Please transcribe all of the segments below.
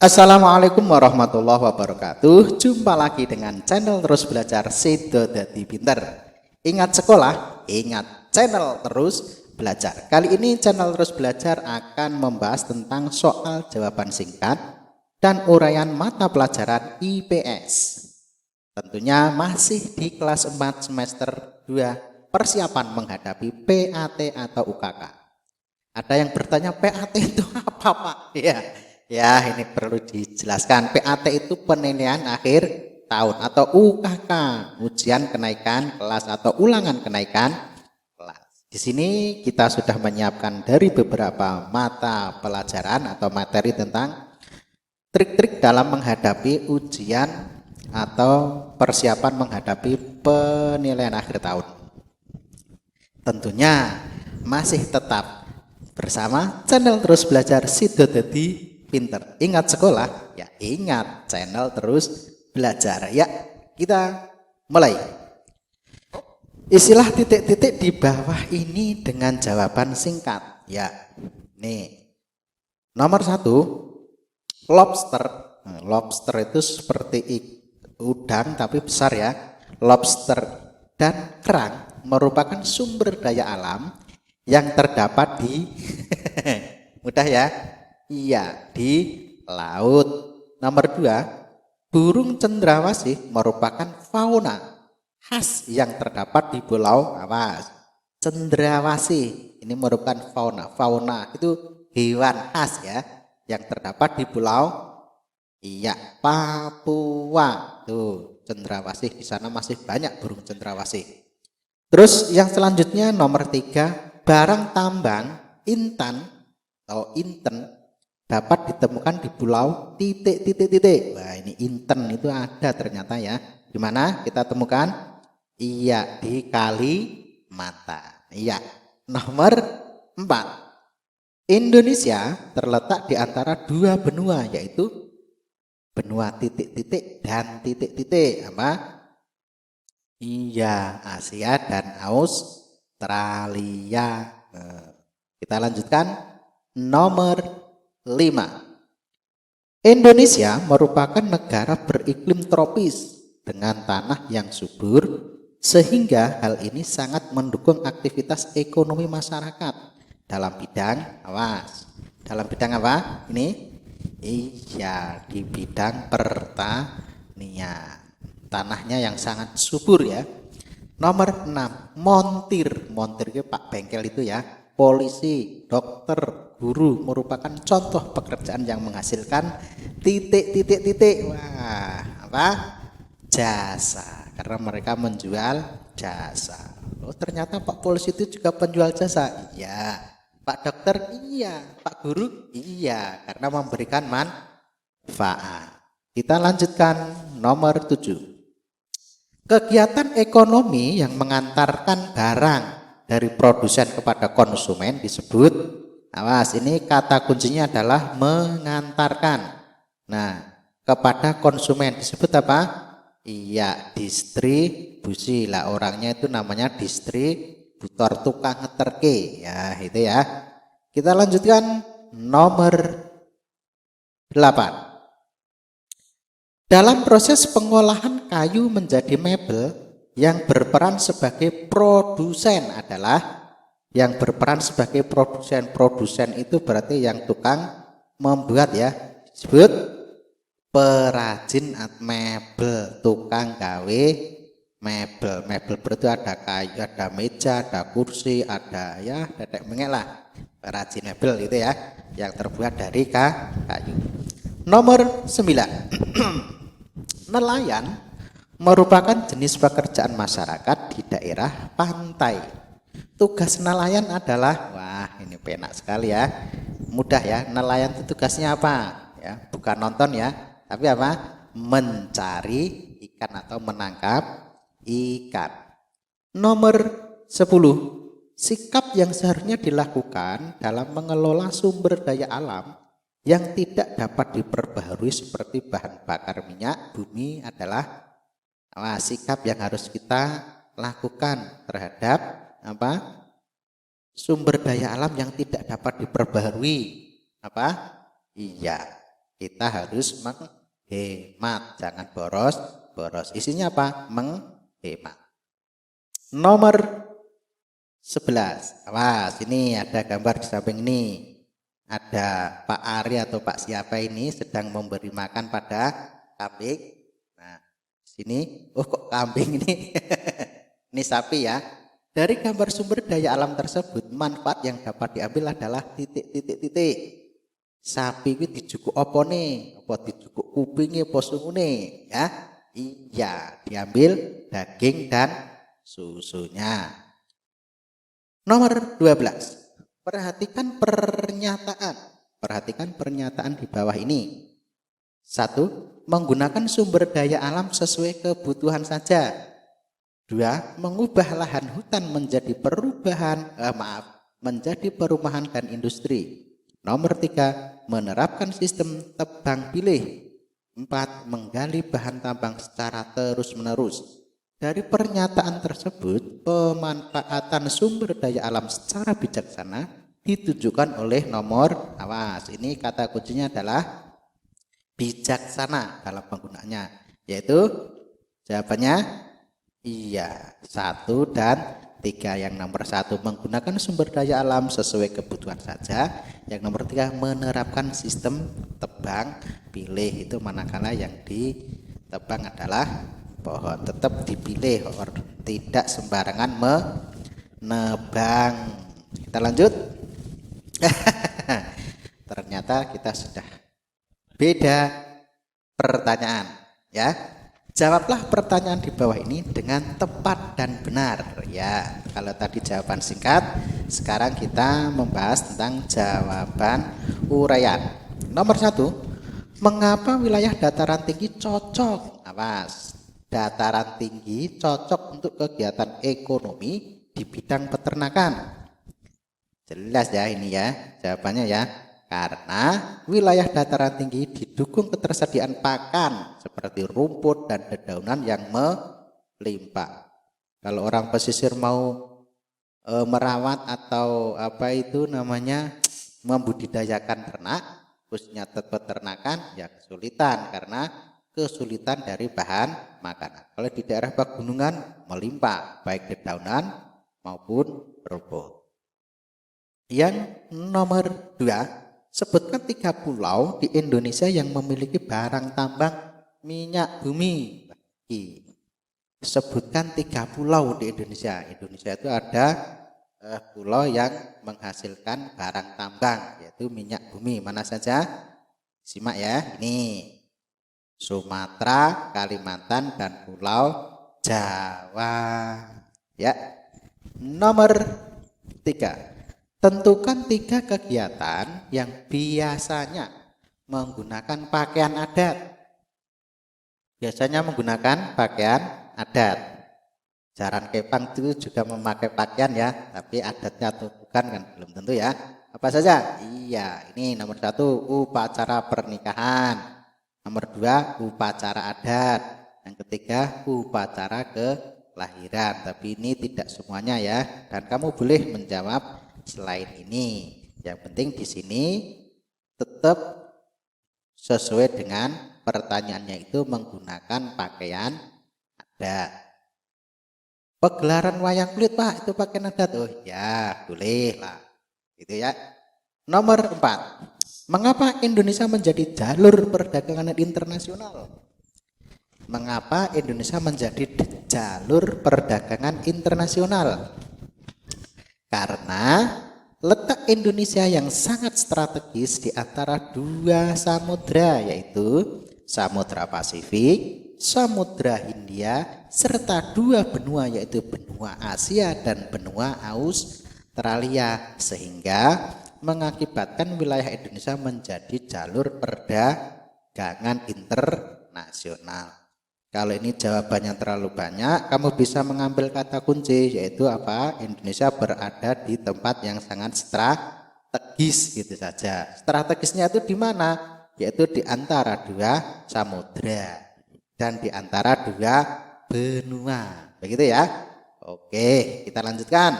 Assalamualaikum warahmatullahi wabarakatuh. Jumpa lagi dengan channel Terus Belajar Sedo Dadi Pinter. Ingat sekolah, ingat channel Terus Belajar. Kali ini channel Terus Belajar akan membahas tentang soal jawaban singkat dan uraian mata pelajaran IPS. Tentunya masih di kelas 4 semester 2, persiapan menghadapi PAT atau UKK. Ada yang bertanya, PAT itu apa, Pak? Ya, ini perlu dijelaskan. PAT itu penilaian akhir tahun atau UKK, ujian kenaikan kelas atau ulangan kenaikan kelas. Di sini kita sudah menyiapkan dari beberapa mata pelajaran atau materi tentang trik-trik dalam menghadapi ujian atau persiapan menghadapi penilaian akhir tahun. Tentunya masih tetap bersama channel Terus Belajar Sedo Dadi Pinter. Ingat sekolah, ya ingat channel Terus Belajar. Ya, kita mulai. Istilah titik-titik di bawah ini dengan jawaban singkat. Ya, nih. Nomor 1, lobster. Lobster itu seperti udang tapi besar ya. Lobster dan kerang merupakan sumber daya alam yang terdapat di mudah ya. Iya, di laut. Nomor 2, burung cendrawasih merupakan fauna khas yang terdapat di pulau cendrawasih. Ini merupakan fauna. Fauna itu hewan khas ya yang terdapat di pulau Papua. Tuh, cendrawasih di sana masih banyak burung cendrawasih. Terus yang selanjutnya nomor 3, barang tambang intan atau inten dapat ditemukan di pulau titik. Wah, ini inten itu ada ternyata ya. Di mana kita temukan? Iya, di Kalimantan. Iya. Nomor 4, Indonesia terletak di antara dua benua, yaitu benua titik-titik dan titik-titik. Apa? Iya, Asia dan Australia. Kita lanjutkan. Nomor 5, Indonesia merupakan negara beriklim tropis dengan tanah yang subur, sehingga hal ini sangat mendukung aktivitas ekonomi masyarakat dalam bidang dalam bidang apa? Ini iya, di bidang pertanian. Tanahnya yang sangat subur ya. Nomor 6, montir. Montir itu Pak bengkel itu ya. Polisi, dokter, guru merupakan contoh pekerjaan yang menghasilkan titik. Wah, apa? Jasa, karena mereka menjual jasa. Oh, ternyata Pak polisi itu juga penjual jasa. Iya. Pak dokter, iya. Pak guru, iya, karena memberikan manfaat. Kita lanjutkan nomor 7. Kegiatan ekonomi yang mengantarkan barang dari produsen kepada konsumen disebut, awas, ini kata kuncinya adalah mengantarkan. Nah, kepada konsumen disebut apa? Iya, distribusi. Lah orangnya itu namanya distributor, tukang ngeterke. Ya, itu ya. Kita lanjutkan nomor 8. Dalam proses pengolahan kayu menjadi mebel, yang berperan sebagai produsen adalah produsen itu berarti yang tukang membuat ya, disebut perajin mebel, tukang gawe mebel. Mebel berarti ada kayu, ada meja, ada kursi, ada ya dedek mengek lah, perajin mebel itu ya, yang terbuat dari kayu. Nomor 9, nelayan merupakan jenis pekerjaan masyarakat di daerah pantai. Tugas nelayan adalah, wah ini penak sekali ya, mudah ya. Nelayan itu tugasnya apa? Ya, bukan nonton ya, tapi apa? Mencari ikan atau menangkap ikan. Nomor 10, sikap yang seharusnya dilakukan dalam mengelola sumber daya alam yang tidak dapat diperbaharui seperti bahan bakar minyak bumi adalah sikap yang harus kita lakukan terhadap sumber daya alam yang tidak dapat diperbaharui. Iya, Kita harus menghemat, jangan boros. Isinya apa? Menghemat. Nomor 11. Awas, ini ada gambar di samping ini. Ada Pak Ari atau Pak siapa ini sedang memberi makan pada kambing. Nah, sini, oh kok kambing ini? Ini sapi ya. Dari gambar sumber daya alam tersebut, manfaat yang dapat diambil adalah titik. Sapi itu dijukuk apa nih? Apa dijukuk kupingnya, apa sungune? Ya, iya, diambil daging dan susunya. Nomor 12. Perhatikan pernyataan di bawah ini. 1. Menggunakan sumber daya alam sesuai kebutuhan saja. 2. Mengubah lahan hutan menjadi perumahan dan industri. Nomor 3. Menerapkan sistem tebang pilih. 4. Menggali bahan tambang secara terus-menerus. Dari pernyataan tersebut, pemanfaatan sumber daya alam secara bijaksana ditujukan oleh nomor, awas, ini kata kuncinya adalah bijaksana dalam penggunaannya, yaitu jawabannya iya, 1 dan 3. Yang nomor 1 menggunakan sumber daya alam sesuai kebutuhan saja. Yang nomor 3 menerapkan sistem tebang pilih, itu manakala yang ditebang adalah pohon, tetap dipilih, tidak sembarangan menebang. Kita lanjut. Ternyata kita sudah beda pertanyaan ya. Jawablah pertanyaan di bawah ini dengan tepat dan benar ya. Kalau tadi jawaban singkat, sekarang kita membahas tentang jawaban uraian. Nomor 1, mengapa wilayah dataran tinggi cocok? Awas, dataran tinggi cocok untuk kegiatan ekonomi di bidang peternakan. Jelas ya ini ya jawabannya ya. Karena wilayah dataran tinggi didukung ketersediaan pakan seperti rumput dan dedaunan yang melimpah. Kalau orang pesisir mau merawat atau apa itu namanya membudidayakan ternak, khususnya peternakan, ya kesulitan karena kesulitan dari bahan makanan. Kalau di daerah pegunungan melimpah baik dedaunan maupun rumput. Yang nomor 2, sebutkan 3 pulau di Indonesia yang memiliki barang tambang minyak bumi. Sebutkan 3 pulau di Indonesia. Indonesia itu ada pulau yang menghasilkan barang tambang, yaitu minyak bumi. Mana saja? Simak ya, ini Sumatera, Kalimantan, dan Pulau Jawa. Ya. Nomor 3. Tentukan 3 kegiatan yang biasanya menggunakan pakaian adat. Biasanya menggunakan pakaian adat. Jaran kepang itu juga memakai pakaian ya, tapi adatnya atau bukan kan belum tentu ya. Apa saja? Iya, ini nomor 1 upacara pernikahan. Nomor 2 upacara adat. Yang ketiga upacara kelahiran. Tapi ini tidak semuanya ya, dan kamu boleh menjawab selain ini. Yang penting di sini tetap sesuai dengan pertanyaannya, itu menggunakan pakaian adat. Pegelaran wayang kulit Pak, itu pakaian adat. Oh ya boleh lah gitu ya. Nomor 4, mengapa Indonesia menjadi jalur perdagangan internasional? Mengapa Indonesia menjadi jalur perdagangan internasional? Karena letak Indonesia yang sangat strategis di antara 2 samudra, yaitu Samudra Pasifik, Samudra Hindia, serta 2 benua, yaitu benua Asia dan benua Australia, sehingga mengakibatkan wilayah Indonesia menjadi jalur perdagangan internasional. Kalau ini jawabannya terlalu banyak, kamu bisa mengambil kata kunci, yaitu apa? Indonesia berada di tempat yang sangat strategis gitu saja. Strategisnya itu di mana? Yaitu di antara 2 samudra dan di antara 2 benua. Begitu ya? Oke, kita lanjutkan.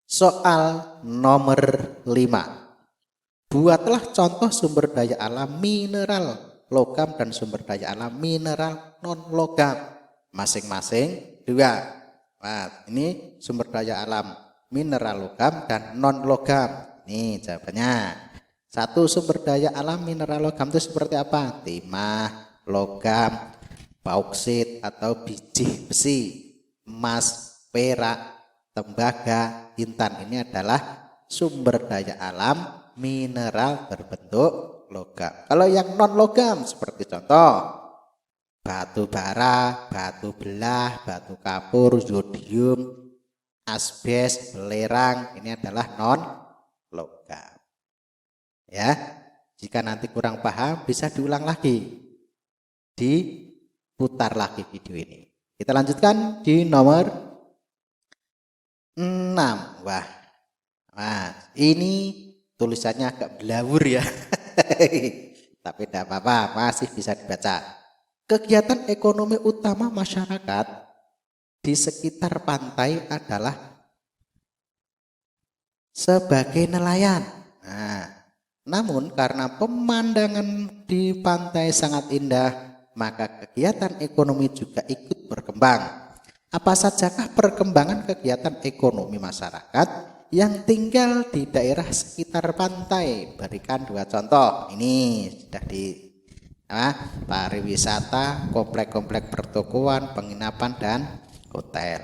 Soal nomor 5. Buatlah contoh sumber daya alam mineral logam dan sumber daya alam mineral non logam masing-masing 2. Nah, ini sumber daya alam mineral logam dan non logam. Nih jawabannya. 1. Sumber daya alam mineral logam itu seperti apa? Timah, logam, bauksit atau biji besi, emas, perak, tembaga, intan. Ini adalah sumber daya alam mineral berbentuk logam. Kalau yang non logam seperti contoh batu bara, batu belah, batu kapur, zodium, asbes, belerang, ini adalah non logam. Ya, jika nanti kurang paham bisa diulang lagi, diputar lagi video ini. Kita lanjutkan di nomor 6. Wah, ini tulisannya agak blawur ya. Tapi tidak apa-apa, masih bisa dibaca. Kegiatan ekonomi utama masyarakat di sekitar pantai adalah sebagai nelayan. Nah, namun karena pemandangan di pantai sangat indah, maka kegiatan ekonomi juga ikut berkembang. Apa sajakah perkembangan kegiatan ekonomi masyarakat yang tinggal di daerah sekitar pantai? Berikan 2 contoh. Ini sudah di pariwisata, komplek-komplek pertokoan, penginapan dan hotel.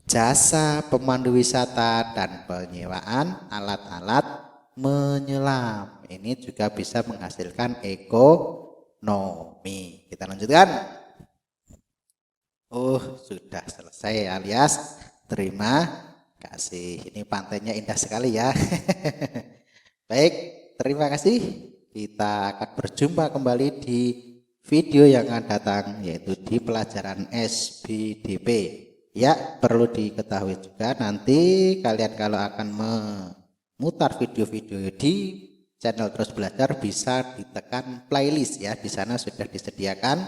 Jasa pemandu wisata dan penyewaan alat-alat menyelam. Ini juga bisa menghasilkan ekonomi. Kita lanjutkan. Sudah selesai alias terima kasih. Ini pantainya indah sekali ya. Baik, terima kasih. Kita akan berjumpa kembali di video yang akan datang, yaitu di pelajaran SBDP. Ya, perlu diketahui juga nanti kalian kalau akan memutar video-video di channel Terus Belajar bisa ditekan playlist ya. Di sana sudah disediakan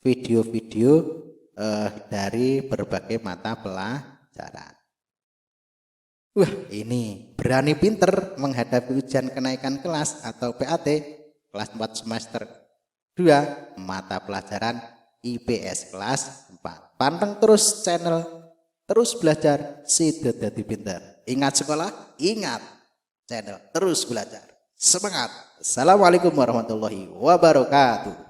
video-video dari berbagai mata pelajaran. Ini berani pinter menghadapi ujian kenaikan kelas atau PAT kelas 4 semester 2 mata pelajaran IPS kelas 4. Panteng terus channel Terus Belajar Sido Dadi Pinter. Ingat sekolah, ingat channel Terus Belajar. Semangat. Assalamualaikum warahmatullahi wabarakatuh.